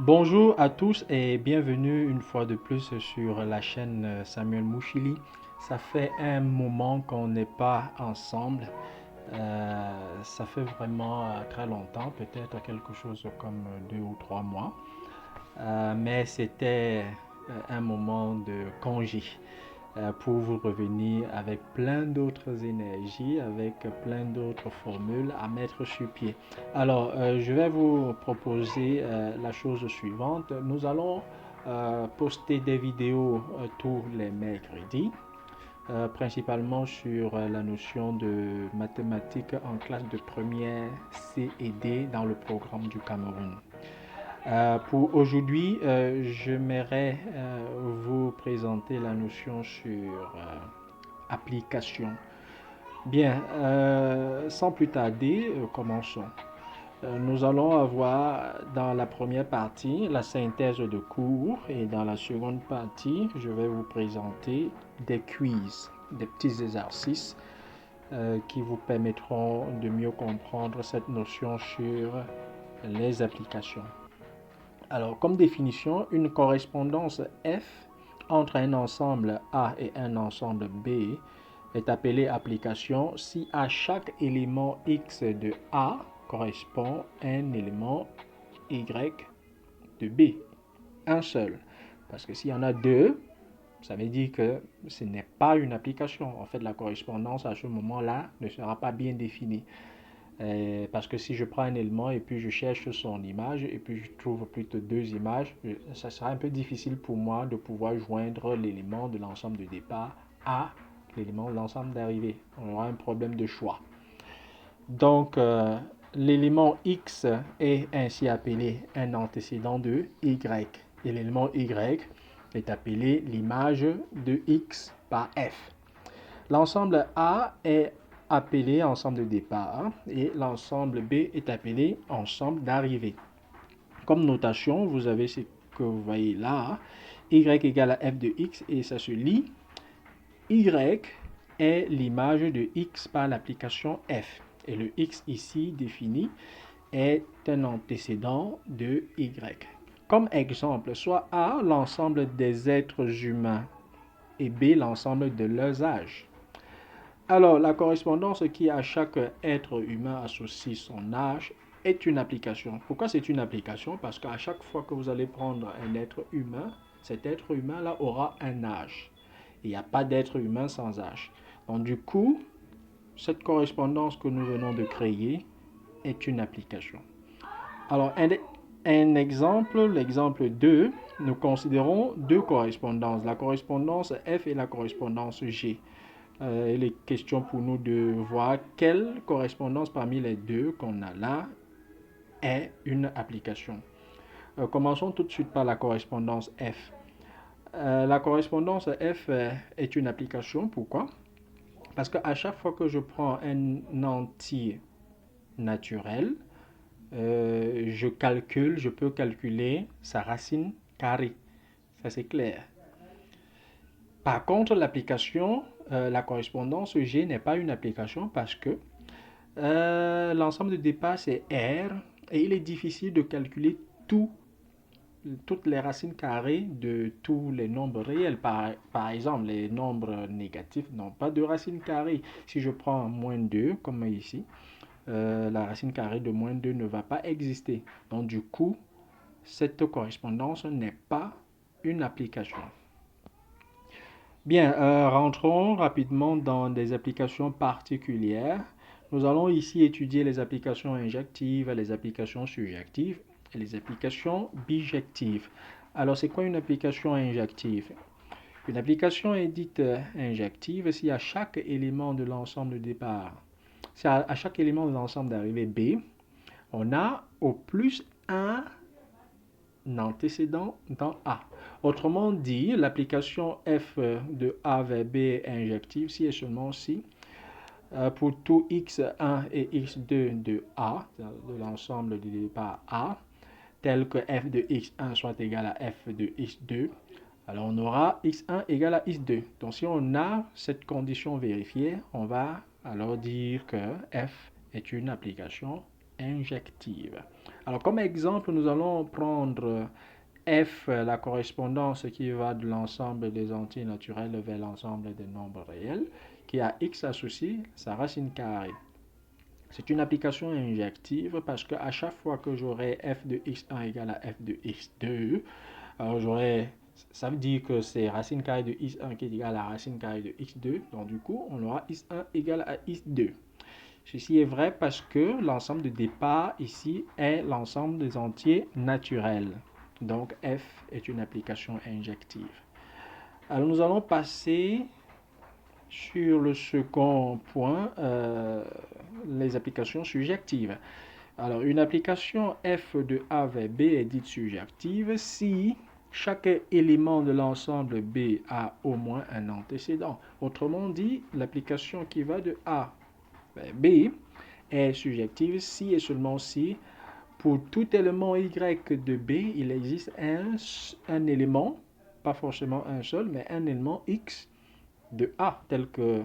Bonjour à tous et bienvenue une fois de plus sur la chaîne Samuel Mouchili. Ça fait un moment qu'on n'est pas ensemble. Ça fait vraiment très longtemps, peut-être quelque chose comme 2 ou 3 mois. Mais c'était un moment de congé pour vous revenir avec plein d'autres énergies, avec plein d'autres formules à mettre sur pied. Alors, je vais vous proposer la chose suivante. Nous allons poster des vidéos tous les mercredis, principalement sur la notion de mathématiques en classe de première C et D dans le programme du Cameroun. Pour aujourd'hui, j'aimerais vous présenter la notion sur application. Bien, sans plus tarder, commençons. Nous allons avoir dans la première partie la synthèse de cours et dans la seconde partie, je vais vous présenter des quiz, des petits exercices qui vous permettront de mieux comprendre cette notion sur les applications. Alors, comme définition, une correspondance F entre un ensemble A et un ensemble B est appelée application si à chaque élément X de A correspond un élément Y de B. Un seul. Parce que s'il y en a deux, ça veut dire que ce n'est pas une application. En fait, la correspondance à ce moment-là ne sera pas bien définie. Parce que si je prends un élément et puis je cherche son image et puis je trouve plutôt deux images, ça sera un peu difficile pour moi de pouvoir joindre l'élément de l'ensemble de départ à l'élément de l'ensemble d'arrivée. On aura un problème de choix. Donc, l'élément X est ainsi appelé un antécédent de Y. Et l'élément Y est appelé l'image de X par F. L'ensemble A est appelé ensemble de départ et l'ensemble B est appelé ensemble d'arrivée. Comme notation, vous avez ce que vous voyez là, Y égale à F de X et ça se lit Y est l'image de X par l'application F. Et le X ici défini est un antécédent de Y. Comme exemple, soit A, l'ensemble des êtres humains et B, l'ensemble de leurs âges. Alors, la correspondance qui à chaque être humain associe son âge est une application. Pourquoi c'est une application? Parce qu'à chaque fois que vous allez prendre un être humain, cet être humain-là aura un âge. Il n'y a pas d'être humain sans âge. Donc, du coup, cette correspondance que nous venons de créer est une application. Alors, un exemple, l'exemple 2, nous considérons deux correspondances, la correspondance F et la correspondance G. Il est question pour nous de voir quelle correspondance parmi les deux qu'on a là est une application. Commençons tout de suite par la correspondance F. La correspondance F est une application. Pourquoi? Parce qu'à chaque fois que je prends un entier naturel, je peux calculer sa racine carrée. Ça c'est clair. Par contre, l'application, la correspondance G n'est pas une application parce que l'ensemble de départ c'est R et il est difficile de calculer toutes les racines carrées de tous les nombres réels. Par exemple, les nombres négatifs n'ont pas de racine carrée. Si je prends moins 2 comme ici, la racine carrée de moins 2 ne va pas exister. Donc du coup, cette correspondance n'est pas une application. Bien, rentrons rapidement dans des applications particulières. Nous allons ici étudier les applications injectives, les applications surjectives et les applications bijectives. Alors, c'est quoi une application injective? Une application est dite injective si à chaque élément de l'ensemble de départ, si à chaque élément de l'ensemble d'arrivée B, on a au plus un antécédent dans A. Autrement dit, l'application F de A vers B est injective si et seulement si pour tout x1 et x2 de A, de l'ensemble du départ A, tel que f de x1 soit égal à f de x2, alors on aura x1 égal à x2. Donc si on a cette condition vérifiée, on va alors dire que f est une application injective. Alors, comme exemple, nous allons prendre f, la correspondance qui va de l'ensemble des entiers naturels vers l'ensemble des nombres réels, qui a x associé sa racine carrée. C'est une application injective parce qu'à chaque fois que j'aurai f de x1 égale à f de x2, alors ça veut dire que c'est racine carrée de x1 qui est égale à racine carrée de x2. Donc du coup, on aura x1 égale à x2. Ceci est vrai parce que l'ensemble de départ ici est l'ensemble des entiers naturels. Donc f est une application injective. Alors nous allons passer sur le second point, les applications surjectives. Alors, une application f de A vers B est dite surjective si chaque élément de l'ensemble B a au moins un antécédent. Autrement dit, l'application qui va de A vers B est surjective si et seulement si, pour tout élément Y de B, il existe un élément, pas forcément un seul, mais un élément X de A, tel que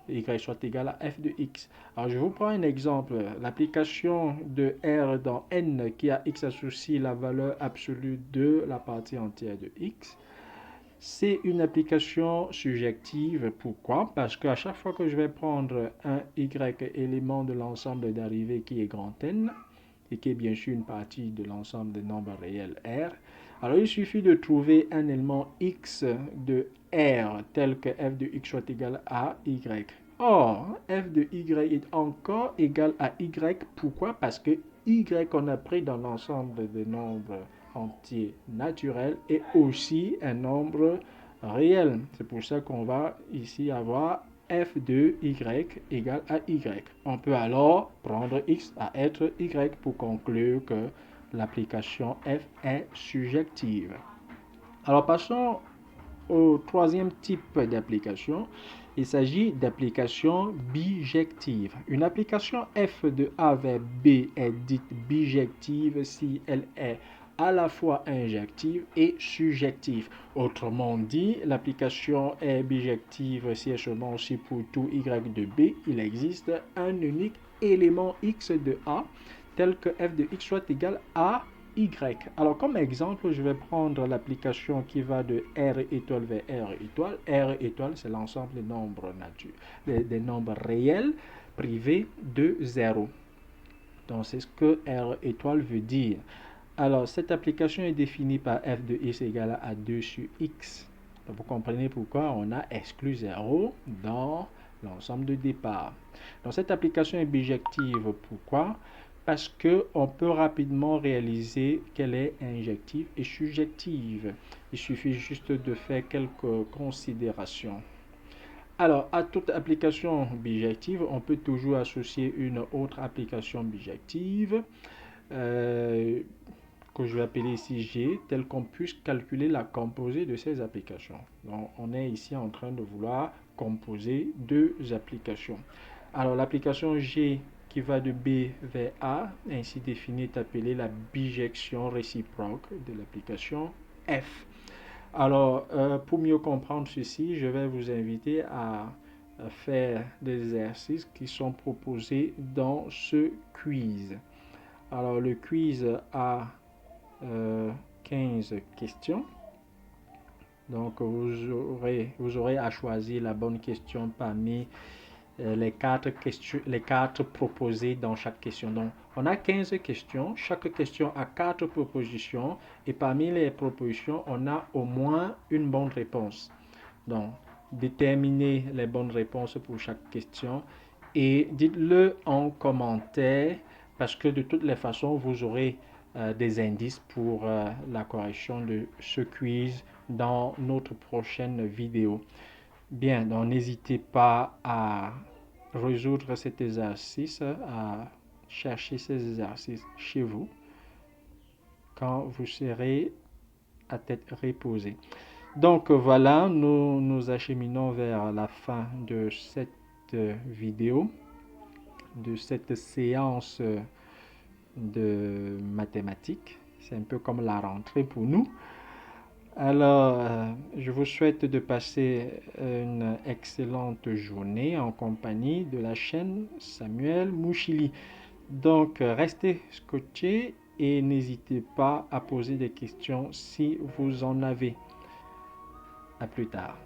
y soit égal à f de x. Alors je vous prends un exemple. L'application de R dans N qui a x associé la valeur absolue de la partie entière de x. C'est une application surjective. Pourquoi? Parce qu'à chaque fois que je vais prendre un y élément de l'ensemble des dérivés qui est grand N, et qui est bien sûr une partie de l'ensemble des nombres réels R, alors il suffit de trouver un élément x de R tel que f de x soit égal à y. Or, f de y est encore égal à y. Pourquoi? Parce que y qu'on a pris dans l'ensemble des nombres entiers naturels est aussi un nombre réel. C'est pour ça qu'on va ici avoir f de y égale à y. On peut alors prendre x à être y pour conclure que l'application f est surjective. Alors passons au troisième type d'application. Il s'agit d'application bijective. Une application f de A vers B est dite bijective si elle est à la fois injective et surjective. Autrement dit, l'application est bijective si et seulement si pour tout y de B, il existe un unique élément x de A tel que f de x soit égal à y. Alors comme exemple, je vais prendre l'application qui va de R étoile vers R étoile. R étoile, c'est l'ensemble des nombres des nombres réels privés de 0. Donc c'est ce que R étoile veut dire. Alors cette application est définie par f de x égale à 2 sur x. Donc, vous comprenez pourquoi on a exclu 0 dans l'ensemble de départ. Donc cette application est bijective. Pourquoi? Parce qu'on peut rapidement réaliser qu'elle est injective et surjective. Il suffit juste de faire quelques considérations. Alors, à toute application bijective, on peut toujours associer une autre application bijective que je vais appeler ici G, tel qu'on puisse calculer la composée de ces applications. Donc, on est ici en train de vouloir composer deux applications. Alors, l'application G qui va de B vers A, ainsi définie, est appelée la bijection réciproque de l'application F. Alors, pour mieux comprendre ceci, je vais vous inviter à faire des exercices qui sont proposés dans ce quiz. Alors, le quiz a 15 questions. Donc, vous aurez à choisir la bonne question parmi les quatre proposées dans chaque question. Donc, on a 15 questions. Chaque question a 4 propositions. Et parmi les propositions, on a au moins une bonne réponse. Donc, déterminez les bonnes réponses pour chaque question et dites-le en commentaire parce que de toutes les façons, vous aurez des indices pour la correction de ce quiz dans notre prochaine vidéo. Bien, donc n'hésitez pas à résoudre cet exercice, à chercher ces exercices chez vous quand vous serez à tête reposée. Donc voilà, nous nous acheminons vers la fin de cette vidéo, de cette séance de mathématiques. C'est un peu comme la rentrée pour nous. Alors, je vous souhaite de passer une excellente journée en compagnie de la chaîne Samuel Mouchili. Donc, restez scotchés et n'hésitez pas à poser des questions si vous en avez. À plus tard.